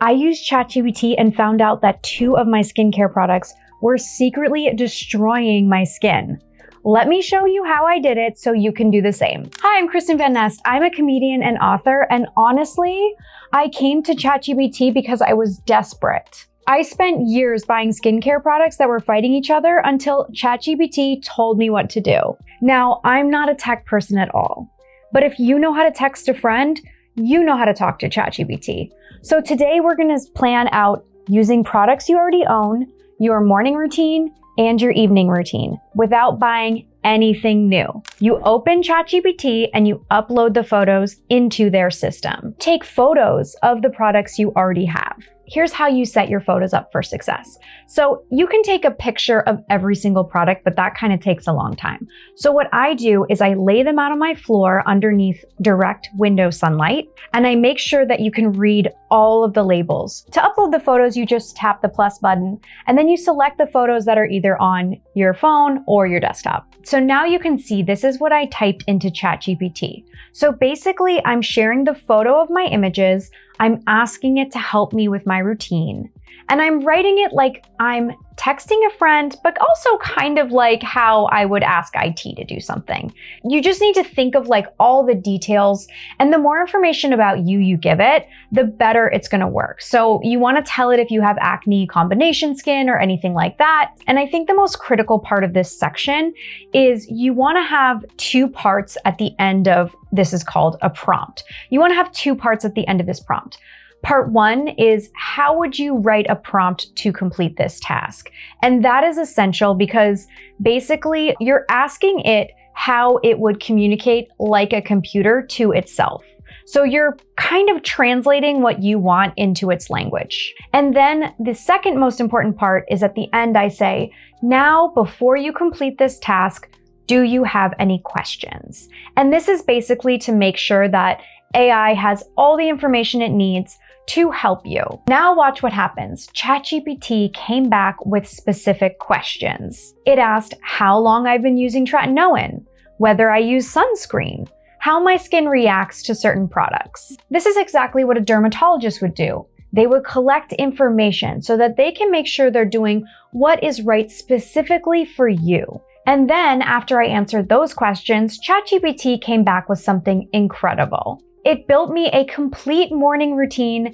I used ChatGPT and found out that 2 of my skincare products were secretly destroying my skin. Let me show you how I did it so you can do the same. Hi, I'm Kristen Van Nest. I'm a comedian and author, and honestly, I came to ChatGPT because I was desperate. I spent years buying skincare products that were fighting each other until ChatGPT told me what to do. Now, I'm not a tech person at all, but if you know how to text a friend, you know how to talk to ChatGPT. So today we're gonna plan out using products you already own, your morning routine, and your evening routine without buying anything new. You open ChatGPT and you upload the photos into their system. Take photos of the products you already have. Here's how you set your photos up for success. So you can take a picture of every single product, but that kind of takes a long time. So what I do is I lay them out on my floor underneath direct window sunlight, and I make sure that you can read all of the labels. To upload the photos, you just tap the plus button, and then you select the photos that are either on your phone or your desktop. So now you can see this is what I typed into ChatGPT. So basically, I'm sharing the photo of my images, I'm asking it to help me with my routine, and I'm writing it like I'm texting a friend, but also kind of like how I would ask IT to do something. You just need to think of like all the details, and the more information about you give it, the better it's gonna work. So you wanna tell it if you have acne combination skin or anything like that. And I think the most critical part of this section is you wanna have 2 parts at the end of, this is called a prompt. You wanna have 2 parts at the end of this prompt. Part 1 is how would you write a prompt to complete this task? And that is essential because basically you're asking it how it would communicate like a computer to itself. So you're kind of translating what you want into its language. And then the second most important part is at the end I say, now before you complete this task, do you have any questions? And this is basically to make sure that AI has all the information it needs to help you. Now watch what happens. ChatGPT came back with specific questions. It asked how long I've been using tretinoin, whether I use sunscreen, how my skin reacts to certain products. This is exactly what a dermatologist would do. They would collect information so that they can make sure they're doing what is right specifically for you. And then after I answered those questions, ChatGPT came back with something incredible. It built me a complete morning routine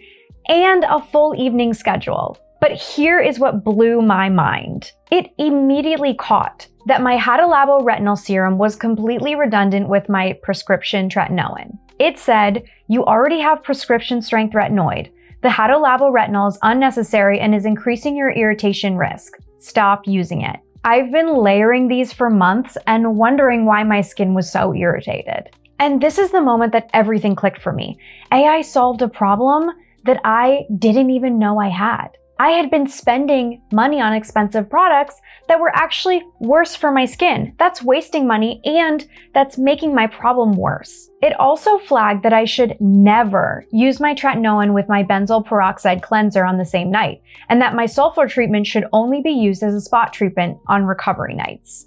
and a full evening schedule. But here is what blew my mind. It immediately caught that my Hada-Labo retinol serum was completely redundant with my prescription tretinoin. It said, you already have prescription strength retinoid. The Hada-Labo retinol is unnecessary and is increasing your irritation risk. Stop using it. I've been layering these for months and wondering why my skin was so irritated. And this is the moment that everything clicked for me. AI solved a problem that I didn't even know I had. I had been spending money on expensive products that were actually worse for my skin. That's wasting money and that's making my problem worse. It also flagged that I should never use my tretinoin with my benzoyl peroxide cleanser on the same night, and that my sulfur treatment should only be used as a spot treatment on recovery nights.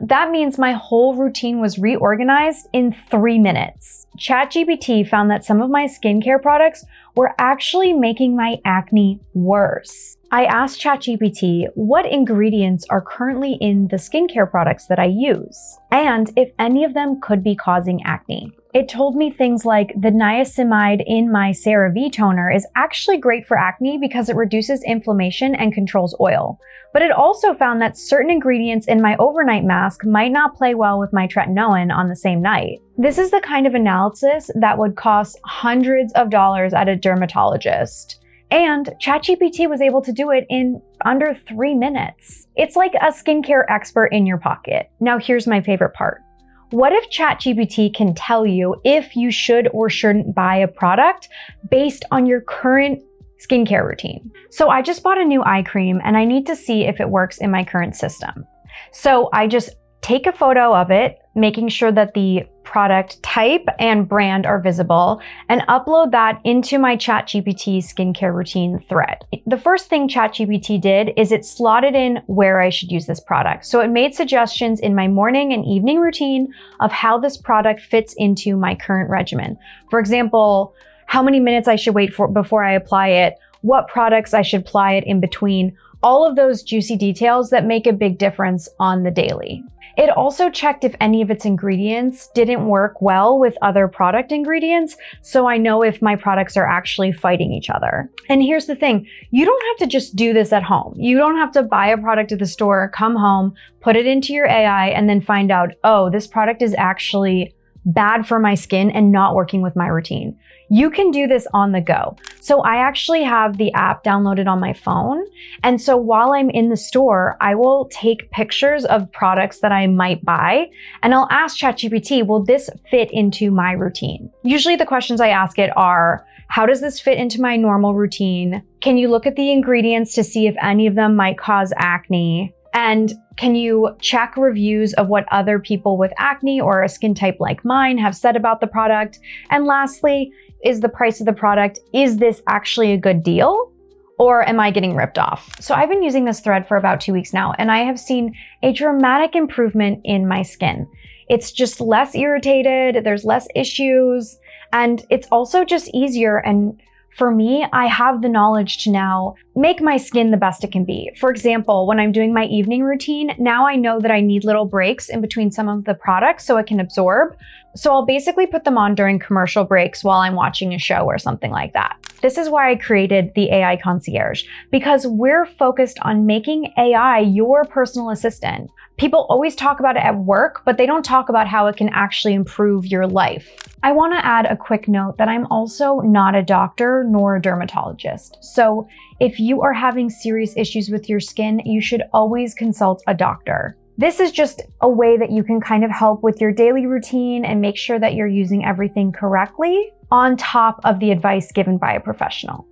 That means my whole routine was reorganized in 3 minutes. ChatGPT found that some of my skincare products were actually making my acne worse. I asked ChatGPT what ingredients are currently in the skincare products that I use, and if any of them could be causing acne. It told me things like the niacinamide in my CeraVe toner is actually great for acne because it reduces inflammation and controls oil. But it also found that certain ingredients in my overnight mask might not play well with my tretinoin on the same night. This is the kind of analysis that would cost hundreds of dollars at a dermatologist. And ChatGPT was able to do it in under 3 minutes. It's like a skincare expert in your pocket. Now here's my favorite part. What if ChatGPT can tell you if you should or shouldn't buy a product based on your current skincare routine? So I just bought a new eye cream and I need to see if it works in my current system. So I just take a photo of it, making sure that the product type and brand are visible, and upload that into my ChatGPT skincare routine thread. The first thing ChatGPT did is it slotted in where I should use this product. So it made suggestions in my morning and evening routine of how this product fits into my current regimen. For example, how many minutes I should wait for before I apply it, what products I should apply it in between, all of those juicy details that make a big difference on the daily. It also checked if any of its ingredients didn't work well with other product ingredients, so I know if my products are actually fighting each other. And here's the thing, you don't have to just do this at home. You don't have to buy a product at the store, come home, put it into your AI, and then find out, oh, this product is actually bad for my skin and not working with my routine. You can do this on the go. So I actually have the app downloaded on my phone. And so while I'm in the store, I will take pictures of products that I might buy, and I'll ask ChatGPT, will this fit into my routine? Usually the questions I ask it are, how does this fit into my normal routine? Can you look at the ingredients to see if any of them might cause acne? And can you check reviews of what other people with acne or a skin type like mine have said about the product? And lastly, is the price of the product, is this actually a good deal? Or am I getting ripped off? So I've been using this thread for about 2 weeks now, and I have seen a dramatic improvement in my skin. It's just less irritated, there's less issues, and it's also just easier. And for me, I have the knowledge to now make my skin the best it can be. For example, when I'm doing my evening routine, now I know that I need little breaks in between some of the products so it can absorb. So I'll basically put them on during commercial breaks while I'm watching a show or something like that. This is why I created the AI concierge, because we're focused on making AI your personal assistant. People always talk about it at work, but they don't talk about how it can actually improve your life. I want to add a quick note that I'm also not a doctor nor a dermatologist. So if you are having serious issues with your skin, you should always consult a doctor. This is just a way that you can kind of help with your daily routine and make sure that you're using everything correctly on top of the advice given by a professional.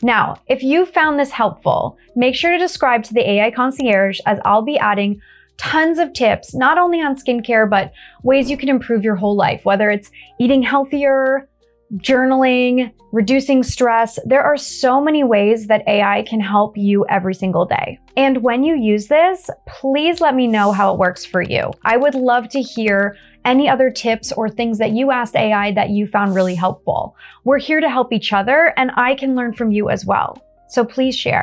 Now, if you found this helpful, make sure to subscribe to the AI Concierge, as I'll be adding tons of tips, not only on skincare, but ways you can improve your whole life, whether it's eating healthier, journaling, reducing stress. There are so many ways that AI can help you every single day. And when you use this, please let me know how it works for you. I would love to hear any other tips or things that you asked AI that you found really helpful. We're here to help each other, and I can learn from you as well. So please share.